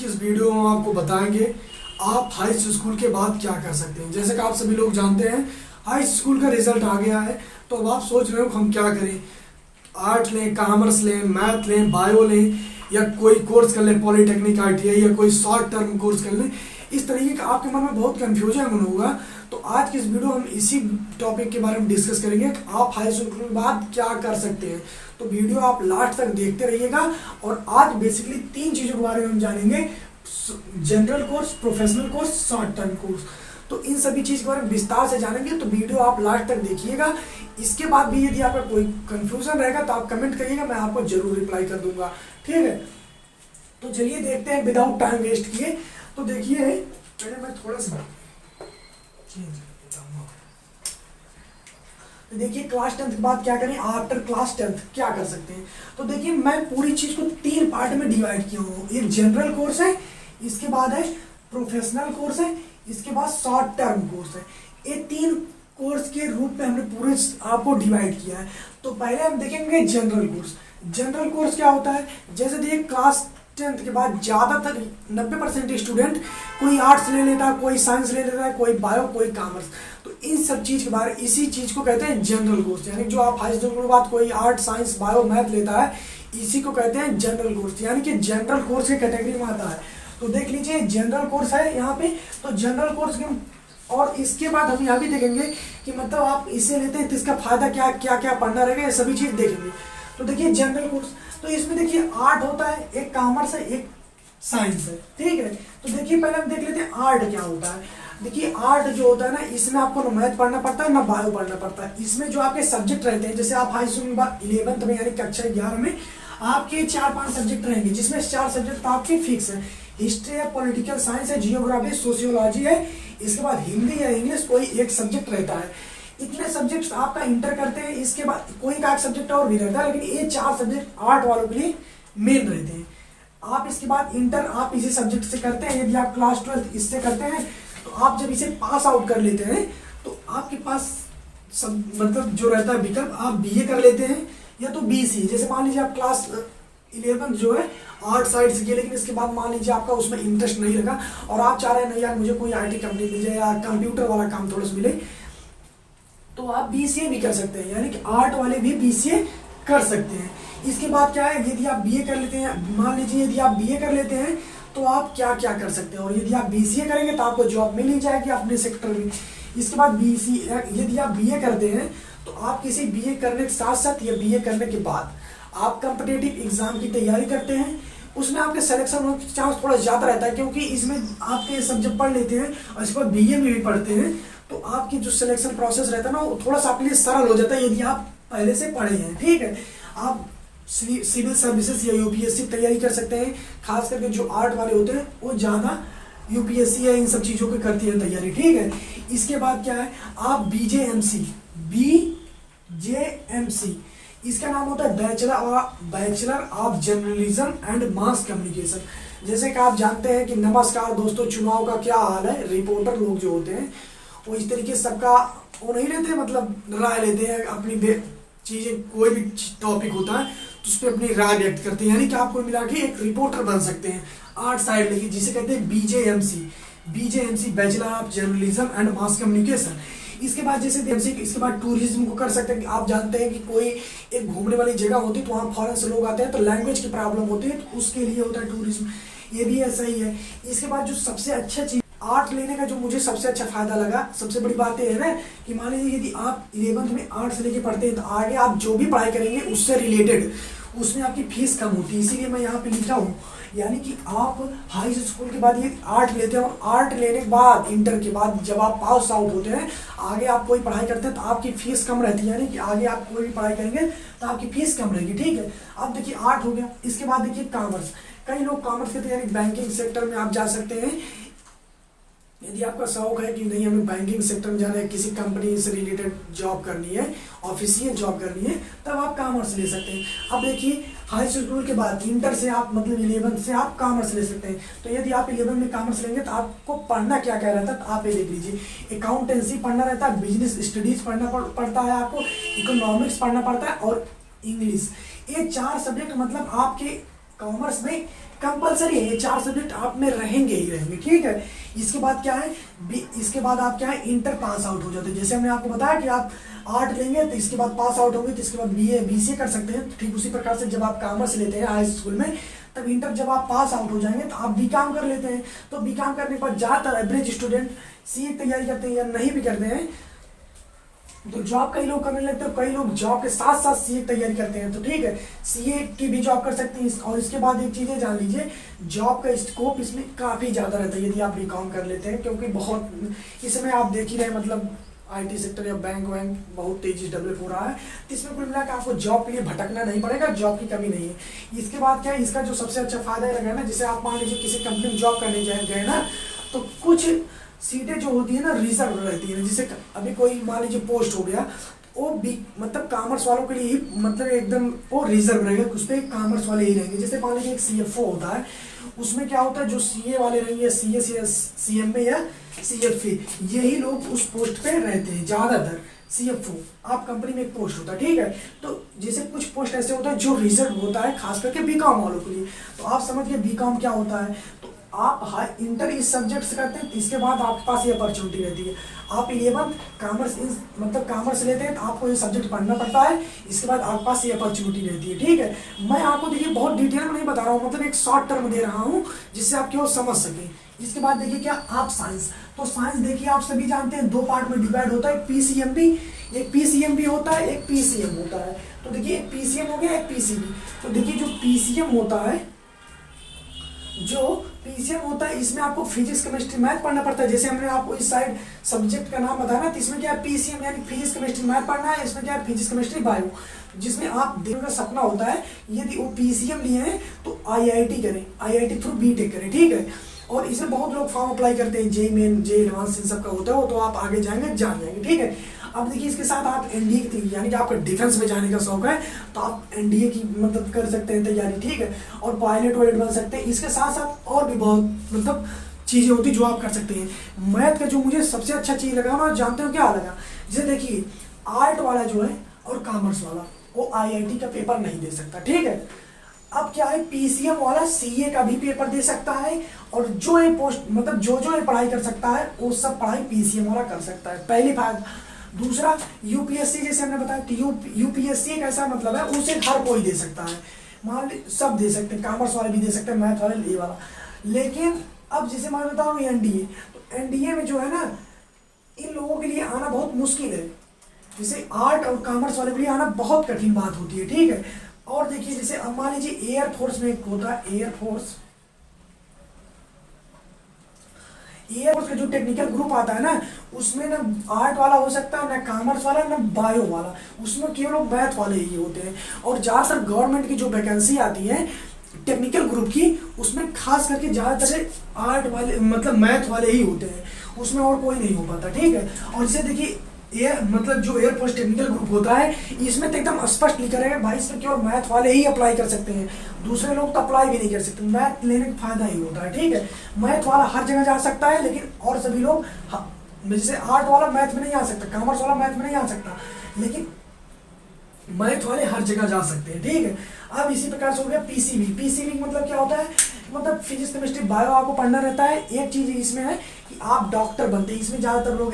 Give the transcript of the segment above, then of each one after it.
की इस वीडियो में हम आपको बताएंगे आप हाई स्कूल के बाद क्या कर सकते हैं। जैसे कि आप सभी लोग जानते हैं हाई स्कूल का रिजल्ट आ गया है, तो अब आप सोच रहे हो हम क्या करें, आर्ट लें, कॉमर्स लें, मैथ लें, बायो लें या कोई कोर्स कर लें, पॉलीटेक्निक ITI या कोई शॉर्ट टर्म कोर्स कर लें। इस तरीके का आपके मन में बहुत कन्फ्यूजन होगा। तो आज की इस वीडियो हम इसी टॉपिक के बारे में डिस्कस करेंगे कि आप हाई स्कूल के बाद क्या कर सकते हैं। तो वीडियो आप लास्ट तक देखते रहिएगा। और आज बेसिकली 3 चीज़ों के बारे में हम जानेंगे, general course, professional course, short term course. तो इन सभी चीज़ के बारे में विस्तार से जानेंगे, तो वीडियो आप लास्ट तक देखिएगा। इसके बाद भी यदि आपका कोई कंफ्यूजन रहेगा तो आप कमेंट करिएगा, मैं आपको जरूर रिप्लाई कर दूंगा, ठीक है। तो चलिए देखते हैं विदाउट टाइम वेस्ट किए। तो देखिए पहले मैं थोड़ा सा चेंज कर देता हूँ। तो देखिए क्लास 10 के बाद क्या करें, आफ्टर क्लास 10 क्या कर सकते हैं। तो देखिए मैं पूरी चीज़ को 3 पार्ट में डिवाइड किया हूँ। एक जनरल कोर्स है, इसके बाद है प्रोफेशनल कोर्स है, इसके बाद शॉर्ट टर्म कोर्स है। ये 3 कोर्स के रूप में हमने पूरे आपको डिवाइड किया है। तो पहले हम देखेंगे जनरल कोर्स। जनरल कोर्स क्या होता है, जैसे देखिए क्लास 10th के बाद ज़्यादातर 90% स्टूडेंट कोई आर्ट्स ले लेता है, कोई साइंस ले लेता है, कोई बायो, कोई कॉमर्स। तो इन सब चीज़ के बारे इसी चीज़ को कहते हैं जनरल कोर्स। यानी जो आप हाई स्कूल के बाद कोई आर्ट, साइंस, बायो, मैथ लेता है, इसी को कहते हैं जनरल कोर्स, यानी कि जनरल कोर्स की कैटेगरी में आता है। तो देख लीजिए जनरल कोर्स है यहाँ पे। तो जनरल कोर्स के और इसके बाद हम यहाँ भी देखेंगे कि मतलब आप इसे लेते हैं तो इसका फायदा क्या क्या क्या पढ़ना रहेगा, ये सभी चीज़ देखेंगे। तो देखिए जनरल कोर्स, तो इसमें देखिए आर्ट होता है, एक कॉमर्स है, एक साइंस है, ठीक है। तो देखिए पहले हम देख लेते हैं आर्ट क्या होता है। देखिए आर्ट जो होता है ना, इसमें आपको ना मैथ पढ़ना पड़ता है ना बायो पढ़ना पड़ता है। इसमें जो आपके सब्जेक्ट रहते हैं, जैसे आप हाई स्कूल में 11th में यानी कक्षा 11 में आपके 4-5 सब्जेक्ट रहेंगे, जिसमें 4 सब्जेक्ट आपके फिक्स है। हिस्ट्री है, पॉलिटिकल साइंस है, जियोग्राफी, सोशियोलॉजी है, इसके बाद हिंदी या इंग्लिश कोई एक सब्जेक्ट रहता है। इतने सब्जेक्ट्स आपका इंटर करते हैं। इसके बाद कोई का सब्जेक्ट और भी रहता है, लेकिन ये 4 सब्जेक्ट आर्ट वालों के लिए मेन रहते हैं। आप इसके बाद इंटर आप इसी सब्जेक्ट से करते हैं। यदि आप क्लास 12 इससे करते हैं, तो आप जब इसे पास आउट कर लेते हैं तो आपके पास सब मतलब जो रहता है विकल्प, आप BA कर लेते हैं या तो BC। जैसे मान लीजिए आप क्लास 11 जो है आर्ट साइड से किया, लेकिन इसके बाद मान लीजिए आपका उसमें इंटरेस्ट नहीं लगा और आप चाह रहे हैं नहीं यार मुझे कोई IT कंपनी मिल जाए या कंप्यूटर वाला काम थोड़ा सा मिले, तो आप BCA भी कर सकते हैं, यानी कि आर्ट वाले भी BCA कर सकते हैं। इसके बाद क्या है, यदि आप BA कर लेते हैं, मान लीजिए यदि आप BA कर लेते हैं तो आप क्या क्या कर सकते हैं। और यदि आप BCA करेंगे तो आपको जॉब मिल ही जाएगी अपने सेक्टर में। इसके बाद यदि आप BA करते हैं तो आप किसी BA करने के साथ साथ या BA करने के बाद आप कॉम्पिटिटिव एग्जाम की तैयारी करते हैं, उसमें आपके सिलेक्शन होने का चांस थोड़ा ज़्यादा रहता है, क्योंकि इसमें आपके सब जब पढ़ लेते हैं और इसके बाद BA में भी पढ़ते हैं, तो आपकी जो सिलेक्शन प्रोसेस रहता है ना, वो थोड़ा सा आपके लिए सरल हो जाता है यदि आप पहले से पढ़े हैं, ठीक है। आप सिविल सर्विसेज या UPSC तैयारी कर सकते हैं। खास करके जो आर्ट वाले होते हैं वो ज़्यादा UPSC या इन सब चीज़ों की करती है तैयारी, ठीक है। इसके बाद क्या है, आप BJMC, इसका नाम होता है bachelor of journalism and mass communication. जैसे कि आप जानते हैं कि नमस्कार दोस्तों, चुनाव का क्या हाल है, रिपोर्टर लोग जो होते हैं वो इस तरीके से सबका वो नहीं लेते, मतलब राय लेते हैं, अपनी चीज़ें कोई भी टॉपिक होता है तो उस पर अपनी राय व्यक्त करते हैं, यानी कि आप कोई मिला के एक रिपोर्टर बन सकते हैं आर्ट साइड लेके, जिसे कहते हैं BJMC, bachelor of journalism and mass communication. इसके बाद जैसे इसके बाद टूरिज्म को कर सकते हैं। आप जानते हैं कि कोई एक घूमने वाली जगह होती है तो वहाँ फॉरेन से लोग आते हैं, तो लैंग्वेज की प्रॉब्लम होती है, तो उसके लिए होता है टूरिज्म, ये भी ऐसा ही है। इसके बाद जो सबसे अच्छा चीज़ आर्ट लेने का जो मुझे सबसे अच्छा फायदा लगा, सबसे बड़ी बात यह है ना कि मान लीजिए यदि आप 11th में आर्ट्स लेके पढ़ते हैं तो आगे आप जो भी पढ़ाई करेंगे उससे रिलेटेड उसमें आपकी फीस कम होती है। इसीलिए मैं यहाँ पे लिखा हूँ, यानी कि आप हाई स्कूल के बाद ये आर्ट लेते हैं और आर्ट लेने के बाद इंटर के बाद जब आप पास आउट होते हैं, आगे आप कोई पढ़ाई करते हैं तो आपकी फीस कम रहती है, यानी कि आगे आप कोई भी पढ़ाई करेंगे तो आपकी फीस कम रहेगी, ठीक है। अब देखिए आर्ट हो गया। इसके बाद देखिए कॉमर्स। कई लोग कॉमर्स करते हैं, यानी बैंकिंग सेक्टर में आप जा सकते हैं। यदि आपका शौक है कि नहीं हमें बैंकिंग सेक्टर में जाना है, किसी कंपनी से रिलेटेड जॉब करनी है, ऑफिशियल जॉब करनी है, तब आप कॉमर्स ले सकते हैं। अब देखिए हाई स्कूल के बाद इंटर से आप मतलब 11th से आप कॉमर्स ले सकते हैं। तो यदि आप 11th में कॉमर्स लेंगे तो आपको पढ़ना क्या क्या रहता है, तो आप ये देख लीजिए। अकाउंटेंसी पढ़ना रहता है, बिजनेस स्टडीज पढ़ना पड़ता है, आपको इकोनॉमिक्स पढ़ना पड़ता है और इंग्लिश। ये 4 सब्जेक्ट मतलब आपके कॉमर्स में कंपलसरी है, ये 4 सब्जेक्ट आप में रहेंगे ही रहेंगे, ठीक है। इसके बाद क्या है, इसके बाद आप क्या है, इंटर पास आउट हो जाते हैं। जैसे हमने आपको बताया कि आप आर्ट लेंगे तो इसके बाद पास आउट होंगे तो इसके बाद BA BCA कर सकते हैं। ठीक उसी प्रकार से जब आप कॉमर्स लेते हैं हाई स्कूल में, तब इंटर जब आप पास आउट हो जाएंगे तो आप बीकॉम कर लेते हैं। तो बीकॉम करने के बाद ज़्यादातर एवरेज स्टूडेंट CA की तैयारी करते हैं या नहीं भी करते हैं, तो जॉब कई लोग करने लगते हैं, कई लोग जॉब के साथ साथ CA की तैयारी करते हैं। तो ठीक है, CA की भी जॉब कर सकते हैं। और इसके बाद एक चीज़ें जान लीजिए, जॉब का स्कोप इसमें काफ़ी ज़्यादा रहता है यदि आप बीकॉम कर लेते हैं, क्योंकि बहुत इस समय आप देख ही रहे हैं, मतलब IT सेक्टर या बैंक वैंक बहुत तेजी से डेवलप हो रहा है। तो इसमें कुल मिलाकर आपको जॉब के लिए भटकना नहीं पड़ेगा, जॉब की कमी नहीं है। इसके बाद क्या है, इसका जो सबसे अच्छा फायदा लगा ना, जैसे आप मान लीजिए किसी कंपनी में जॉब करने गए ना, तो कुछ सीटें जो होती है ना रिजर्व रहती है। जैसे अभी कोई मान लीजिए पोस्ट हो गया, वो भी मतलब कॉमर्स वालों के लिए ही मतलब एकदम वो रिजर्व रहेगा, उस पर कॉमर्स वाले ही रहेंगे। जैसे मान लीजिए एक CFO होता है, उसमें क्या होता है, जो CA वाले रहेंगे, CS या CMA या CFA, यही लोग उस पोस्ट पे रहते हैं ज़्यादातर। CFO आप कंपनी में एक पोस्ट होता है, ठीक है। तो जैसे कुछ पोस्ट ऐसे होता है जो रिजर्व होता है खास करके बीकॉम वालों के लिए। तो आप समझिए बीकॉम क्या होता है, तो आप हाई इंटर इस सब्जेक्ट से करते हैं, इसके बाद आपके पास ये अपॉर्चुनिटी रहती है। आप 11th कॉमर्स मतलब कॉमर्स लेते हैं तो आपको ये सब्जेक्ट पढ़ना पड़ता है, इसके बाद आपके पास ये अपॉर्चुनिटी रहती है, ठीक है। मैं आपको देखिए बहुत डिटेल में नहीं बता रहा हूँ, मतलब एक शॉर्ट टर्म दे रहा हूँ जिससे आप केवल समझ सकें। इसके बाद देखिए क्या आप साइंस, तो साइंस देखिए आप सभी जानते हैं 2 पार्ट में डिवाइड होता है, एक PCM होता है, एक PCM होता है। तो देखिए एक PCM हो गया, एक PCB। तो देखिए जो PCM होता है, इसमें आपको फिजिक्स केमिस्ट्री मैथ पढ़ना पड़ता है। जैसे हमने आपको इस साइड सब्जेक्ट का नाम बताया ना, तो इसमें क्या है PCM यानी फिजिक्स केमिस्ट्री मैथ पढ़ना है, इसमें क्या है फिजिक्स केमिस्ट्री बायो, जिसमें आप देखने का सपना होता है यदि वो PCM लिए हैं तो IIT करें, IIT थ्रू BTech करें, ठीक है। और इसमें बहुत लोग फॉर्म अप्लाई करते हैं, JEE main JEE advance in सब का होता है, वो तो आप आगे जाएंगे जान जाएंगे, ठीक है। अब देखिए इसके साथ आप NDA की, यानी कि आपका डिफेंस में जाने का शौक है तो आप NDA की मतलब कर सकते हैं तैयारी, ठीक है। और पायलट वायलट बन सकते हैं। इसके साथ साथ और भी बहुत मतलब चीज़ें होती जो आप कर सकते हैं। मैथ का जो मुझे सबसे अच्छा चीज़ लगा ना, जानते हो क्या लगा, जैसे देखिए आर्ट वाला जो है और कॉमर्स वाला वो IIT का पेपर नहीं दे सकता, ठीक है। अब क्या है, PCM वाला CA का भी पेपर दे सकता है, और जो ये पोस्ट मतलब जो ये पढ़ाई कर सकता है वो सब पढ़ाई PCM वाला कर सकता है, पहली बात। दूसरा UPSC, जैसे हमने बताया तो UPSC एक ऐसा मतलब है उसे हर कोई दे सकता है, मान ली सब दे सकते हैं, कॉमर्स वाले भी दे सकते हैं, मैथ वाले ये वाला। लेकिन अब जैसे मैं बता रहा हूँ NDA, तो NDA में जो है ना, इन लोगों के लिए आना बहुत मुश्किल है, जैसे आर्ट और कॉमर्स वाले के लिए आना बहुत कठिन बात होती है, ठीक है। और देखिए जैसे अब मान लीजिए एयरफोर्स में एक होता है एयरफोर्स का जो टेक्निकल ग्रुप आता है ना, उसमें ना आर्ट वाला हो सकता है, ना कॉमर्स वाला, ना बायो वाला, उसमें केवल मैथ वाले ही होते हैं। और ज़्यादातर गवर्नमेंट की जो वैकेंसी आती है टेक्निकल ग्रुप की, उसमें खास करके ज़्यादातर आर्ट वाले मतलब मैथ वाले ही होते हैं, उसमें और कोई नहीं हो पाता, ठीक है। और इसे देखिए ये मतलब जो एयरफोर्स टेक्निकल ग्रुप होता है, इसमें तो एकदम स्पष्ट लिखा रहेगा भाई इसमें केवल मैथ वाले ही अप्लाई कर सकते हैं, दूसरे लोग तो अप्लाई भी नहीं कर सकते। मैथ लेने का फायदा ही होता है, ठीक है। मैथ वाला हर जगह जा सकता है, लेकिन और सभी लोग जैसे आर्ट वाला मैथ में नहीं आ सकता, कॉमर्स वाला मैथ में नहीं आ सकता, लेकिन मैथ वाले हर जगह जा सकते हैं, ठीक है। अब इसी प्रकार से हो गया PCB मतलब क्या होता है, मतलब फिजिक्स केमिस्ट्री बायो आपको पढ़ना रहता है। एक चीज इसमें है कि आप डॉक्टर बनते हैं, इसमें ज्यादातर लोग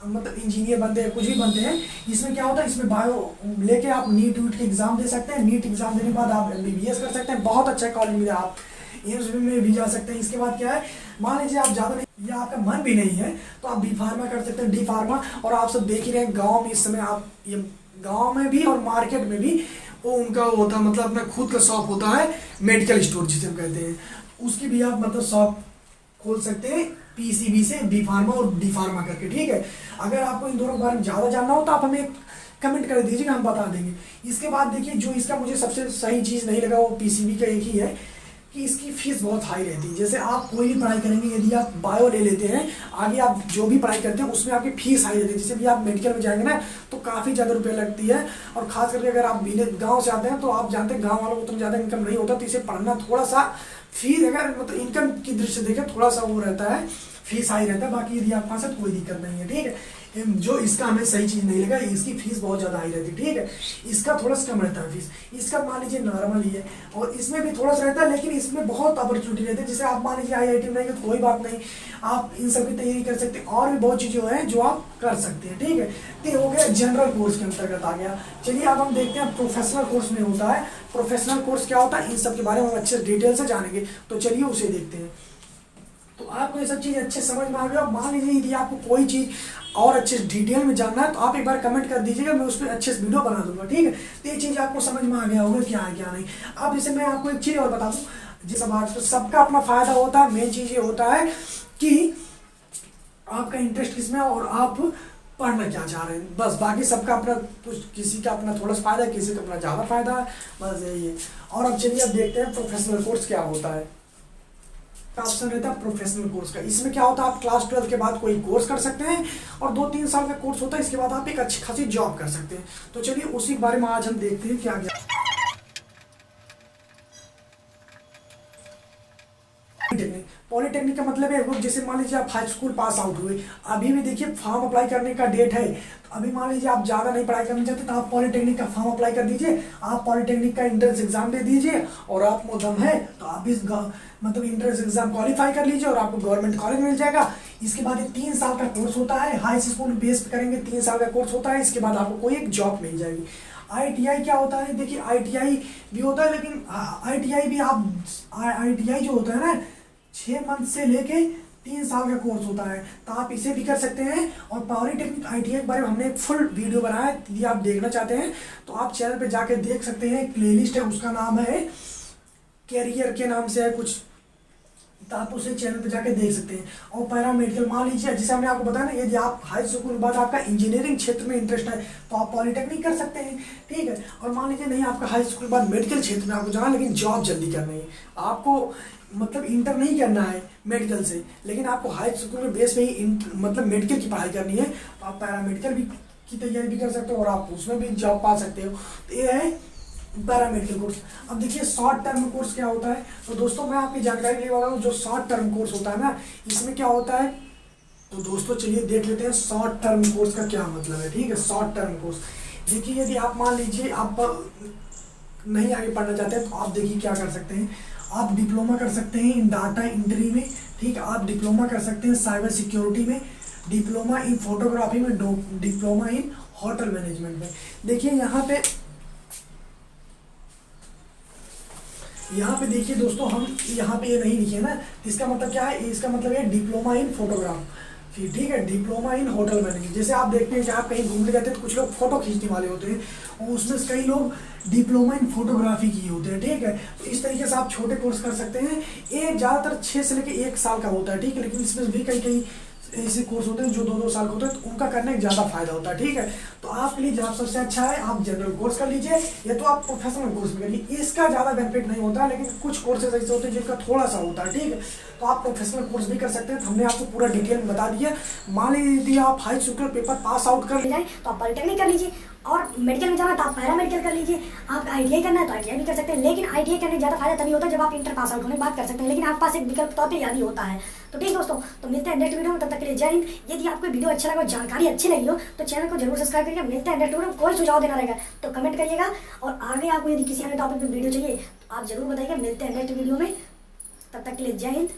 मतलब इंजीनियर बनते हैं, कुछ भी बनते हैं। इसमें क्या होता है, इसमें बायो लेके आप नीट के एग्जाम दे सकते हैं, नीट एग्जाम देने के बाद आप MBBS कर सकते हैं, बहुत अच्छा कॉलेज में आप एम्स में भी जा सकते हैं। इसके बाद क्या है, मान लीजिए आप ज़्यादा नहीं या आपका मन भी नहीं है तो आप B फार्मा कर सकते हैं, D फार्मा। और आप सब देख ही रहे हैं गाँव में इस समय, आप ये गाँव में भी और मार्केट में भी वो उनका होता है मतलब अपना खुद का शॉप होता है, मेडिकल स्टोर जिसे हम कहते हैं, उसकी भी आप मतलब शॉप खोल सकते हैं PCB से B फार्मा और D फार्मा करके, ठीक है। अगर आपको इन दोनों के बारे में ज़्यादा जानना हो तो आप हमें कमेंट कर दीजिएगा, हम बता देंगे। इसके बाद देखिए जो इसका मुझे सबसे सही चीज़ नहीं लगा वो PCB का एक ही है कि इसकी फीस बहुत हाई रहती है। जैसे आप कोई भी पढ़ाई करेंगे, यदि आप बायो ले लेते हैं, आगे आप जो भी पढ़ाई करते हैं उसमें आपकी फीस हाई रहती है। जैसे भी आप मेडिकल में जाएंगे ना तो काफ़ी ज़्यादा रुपये लगती है, और खास करके अगर आप विलेज गाँव से आते हैं तो आप जानते हैं गाँव वालों को उतना ज़्यादा इनकम नहीं होता, तो इसे पढ़ना थोड़ा सा फीस अगर मतलब इनकम की दृष्टि से देखें थोड़ा सा वो रहता है, फीस हाई रहता है। बाकी यदि आपके पास कोई दिक्कत नहीं है, ठीक है। जो इसका हमें सही चीज़ नहीं लगा, इसकी फीस बहुत ज़्यादा हाई रहती है, ठीक है। इसका थोड़ा सा कम रहता है फीस, इसका मान लीजिए नॉर्मल ही है, और इसमें भी थोड़ा सा रहता है, लेकिन इसमें बहुत अपॉर्चुनिटी रहती है। जैसे आप मान लीजिए IIT में रहेंगे तो कोई बात नहीं, आप इन सब की तैयारी कर सकते हैं, और भी बहुत चीज़ें हैं जो आप कर सकते हैं, ठीक है। तो ये हो गया जनरल कोर्स के अंतर्गत आ गया। चलिए अब हम देखते हैं प्रोफेशनल कोर्स में होता है। प्रोफेशनल कोर्स क्या होता है, इन सब के बारे में हम अच्छे डिटेल से जानेंगे, तो चलिए उसे देखते हैं। तो आपको ये सब चीज़ अच्छे समझ में आ गया। मान लीजिए यदि आपको कोई चीज़ और अच्छे से डिटेल में जानना है तो आप एक बार कमेंट कर दीजिएगा, मैं उस पर अच्छे से वीडियो बना दूंगा, ठीक है। तो ये चीज़ आपको समझ में आ गया होगा क्या है क्या नहीं। अब जैसे मैं आपको एक चीज़ और बता दूँ, जिस बात तो सबका अपना फायदा होता है। मेन चीज़ ये होता है कि आपका इंटरेस्ट किसमें है और आप पढ़ना क्या चाह रहे हैं, बस। बाकी सबका अपना कुछ, किसी का अपना थोड़ा सा फायदा है, किसी का अपना ज़्यादा फायदा है, बस यही है। और अब चलिए अब देखते हैं प्रोफेशनल कोर्स क्या होता है। ऑप्शन रहता है प्रोफेशनल कोर्स का। इसमें क्या होता है, आप क्लास 12 के बाद कोई कोर्स कर सकते हैं, और 2-3 साल का कोर्स होता है, इसके बाद आप एक अच्छी खासी जॉब कर सकते हैं। तो चलिए उसी के बारे में आज हम देखते हैं क्या क्या। पॉलिटेक्निक का मतलब है, जैसे मान लीजिए आप हाई स्कूल पास आउट हुए, अभी भी देखिए फॉर्म अप्लाई करने का डेट है, तो अभी मान लीजिए आप ज़्यादा नहीं पढ़ाई करना चाहते तो आप पॉलिटेक्निक का फॉर्म अप्लाई कर दीजिए। आप पॉलिटेक्निक का एंट्रेंस एग्जाम दे दीजिए, और आप दम है तो आप इस मतलब एंट्रेंस एग्जाम क्वालिफाई कर लीजिए और आपको गवर्नमेंट कॉलेज मिल जाएगा। इसके बाद ये 3 साल का कोर्स होता है, हाई स्कूल बेस पे करेंगे, 3 साल का कोर्स होता है। इसके बाद आपको कोई एक जॉब मिल जाएगी। ITI क्या होता है, देखिए ITI भी होता है, लेकिन ITI भी आप ITI जो होता है ना, 6 मंथ से लेके 3 साल का कोर्स होता है, तो आप इसे भी कर सकते हैं। और पॉलिटेक्निक ITI के बारे में हमने एक फुल वीडियो बनाया है, यदि आप देखना चाहते हैं तो आप चैनल पे जाके देख सकते हैं। एक प्लेलिस्ट है, उसका नाम है कैरियर के नाम से है कुछ, तो आप उसे चैनल पे जाके देख सकते हैं। और पैरामेडिकल, मान लीजिए जैसे हमने आपको बताया ना, यदि आप हाई स्कूल के बाद आपका इंजीनियरिंग क्षेत्र में इंटरेस्ट है तो आप पॉलिटेक्निक कर सकते हैं, ठीक है। और मान लीजिए नहीं, आपका हाई स्कूल के बाद मेडिकल क्षेत्र में आपको जाना, लेकिन जॉब जल्दी करनी है, आपको मतलब इंटर नहीं करना है मेडिकल से, लेकिन आपको हाई स्कूल में बेस में ही मतलब मेडिकल की पढ़ाई करनी है, तो आप पैरामेडिकल भी की तैयारी भी कर सकते हो, और आप उसमें भी जॉब पा सकते हो। तो ये है पैरामेडिकल कोर्स। अब देखिए शॉर्ट टर्म कोर्स क्या होता है, तो दोस्तों मैं आपकी जानकारी लेने वाला हूँ। जो शॉर्ट टर्म कोर्स होता है ना, इसमें क्या होता है, तो दोस्तों चलिए देख लेते हैं शॉर्ट टर्म कोर्स का क्या मतलब है, ठीक है। शॉर्ट टर्म कोर्स, देखिए यदि आप मान लीजिए आप नहीं आगे पढ़ना चाहते हैं तो आप देखिए क्या कर सकते हैं। आप डिप्लोमा कर सकते हैं इन डाटा एंट्री में, ठीक है। आप डिप्लोमा कर सकते हैं साइबर सिक्योरिटी में, डिप्लोमा इन फोटोग्राफी में, डिप्लोमा इन होटल मैनेजमेंट में। देखिए यहाँ पे देखिए दोस्तों, हम यहाँ पे ये नहीं लिखे ना, इसका मतलब क्या है, इसका मतलब है डिप्लोमा इन फोटोग्राफी, ठीक है। डिप्लोमा इन होटल मैनेजमेंट, जैसे आप देखते हैं कि आप कहीं घूमने जाते हैं तो कुछ लोग फोटो खींचने वाले होते हैं, और उसमें से कई लोग डिप्लोमा इन फोटोग्राफी किए होते हैं, ठीक है। तो इस तरीके से आप छोटे कोर्स कर सकते हैं। ये ज़्यादातर 6 से लेकर 1 साल का होता है, ठीक है, लेकिन इसमें भी कई ऐसे कोर्स होते हैं जो 2-2 साल का होते हैं, तो उनका करने का ज़्यादा फायदा होता है, ठीक है। तो आपके लिए जहाँ सबसे अच्छा है, आप जनरल कोर्स कर लीजिए, या तो आप प्रोफेशनल कोर्स में करिए। इसका ज़्यादा बेनिफिट नहीं होता, लेकिन कुछ कोर्सेज ऐसे होते हैं जिनका थोड़ा सा होता है, ठीक है। तो आप प्रोफेशनल कोर्स भी कर सकते हैं, तो हमने आपको पूरा डिटेल में बता दिया। मान लीजिए आप high school paper pass out कर जाए तो आप पॉलिटेक्निक कर लीजिए, और मेडिकल में जाना है तो आप पैरामेडिकल कर लीजिए। आप ITI करना है तो ITI भी कर सकते हैं, लेकिन ITI करने का ज़्यादा फायदा तभी होता है जब आप इंटर पास आउट होने के बाद कर सकते हैं, लेकिन आपके पास एक विकल्प तौर पर यह भी होता है। तो ठीक दोस्तों, तो मिलते हैं नेक्स्ट वीडियो में, तब तक के लिए जय हिंद। यदि आपको वीडियो अच्छा लगा, जानकारी अच्छी लगी हो, तो चैनल को जरूर सब्सक्राइब करिएगा। मिलते हैं नेक्स्ट वीडियो में, कोई सुझाव देना रहेगा तो कमेंट करिएगा, और आगे आपको यदि किसी अन्य टॉपिक पर वीडियो चाहिए तो आप जरूर बताइएगा। मिलते हैं नेक्स्ट वीडियो में, तब तक के लिए जय हिंद।